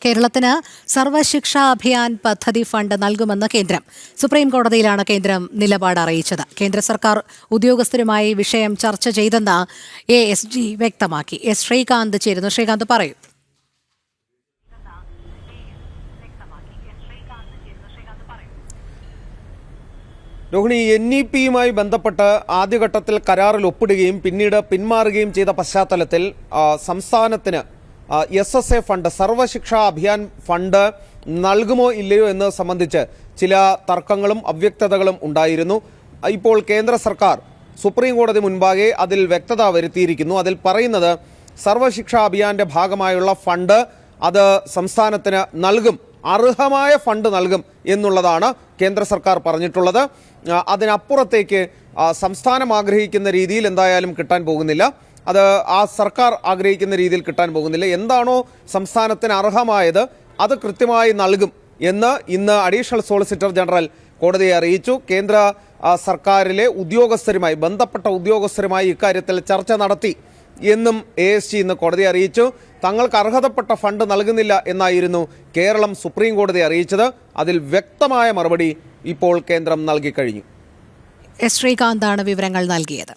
കേരളത്തിന് സർവശിക്ഷാ അഭിയാൻ പദ്ധതി ഫണ്ട് നൽകുമെന്ന് കേന്ദ്രം. സുപ്രീം കോടതിയിലാണ് കേന്ദ്രം നിലപാട് അറിയിച്ചത്. കേന്ദ്ര സർക്കാർ ഉദ്യോഗസ്ഥരുമായി വിഷയം ചർച്ച ചെയ്തെന്ന് ASG വ്യക്തമാക്കി. എസ് ശ്രീകാന്ത് ചേരുന്നു. ശ്രീകാന്ത് പറയൂ. രോഹിണി, NEP-യുമായി ബന്ധപ്പെട്ട് ആദ്യഘട്ടത്തിൽ കരാറിൽ ഒപ്പിടുകയും പിന്നീട് പിന്മാറുകയും ചെയ്ത പശ്ചാത്തലത്തിൽ സംസ്ഥാനത്തിന് SSA ഫണ്ട്, സർവശിക്ഷാ അഭിയാൻ ഫണ്ട് നൽകുമോ ഇല്ലയോ എന്ന് സംബന്ധിച്ച് ചില തർക്കങ്ങളും അവ്യക്തതകളും ഉണ്ടായിരുന്നു. ഇപ്പോൾ കേന്ദ്ര സർക്കാർ സുപ്രീം കോടതി മുൻപാകെ അതിൽ വ്യക്തത വരുത്തിയിരിക്കുന്നു. അതിൽ പറയുന്നത് സർവശിക്ഷാ അഭിയാന്റെ ഭാഗമായുള്ള ഫണ്ട് അത് സംസ്ഥാനത്തിന് നൽകും, അർഹമായ ഫണ്ട് നൽകും എന്നുള്ളതാണ് കേന്ദ്ര സർക്കാർ പറഞ്ഞിട്ടുള്ളത്. അതിനപ്പുറത്തേക്ക് സംസ്ഥാനം ആഗ്രഹിക്കുന്ന രീതിയിൽ എന്തായാലും കിട്ടാൻ പോകുന്നില്ല. അത് ആ സർക്കാർ ആഗ്രഹിക്കുന്ന രീതിയിൽ കിട്ടാൻ പോകുന്നില്ല. എന്താണോ സംസ്ഥാനത്തിന് അർഹമായത് അത് കൃത്യമായി നൽകും എന്ന് ഇന്ന് അഡീഷണൽ സോളിസിറ്റർ ജനറൽ കോടതിയെ അറിയിച്ചു. കേന്ദ്ര സർക്കാരിലെ ഉദ്യോഗസ്ഥരുമായി, ബന്ധപ്പെട്ട ഉദ്യോഗസ്ഥരുമായി ഇക്കാര്യത്തിൽ ചർച്ച നടത്തി എന്നും ASG ഇന്ന് കോടതിയെ അറിയിച്ചു. തങ്ങൾക്ക് അർഹതപ്പെട്ട ഫണ്ട് നൽകുന്നില്ല എന്നായിരുന്നു കേരളം സുപ്രീം കോടതിയെ അറിയിച്ചത്. അതിൽ വ്യക്തമായ മറുപടി ഇപ്പോൾ കേന്ദ്രം നൽകിക്കഴിഞ്ഞു. എസ് ശ്രീകാന്താണ് വിവരങ്ങൾ നൽകിയത്.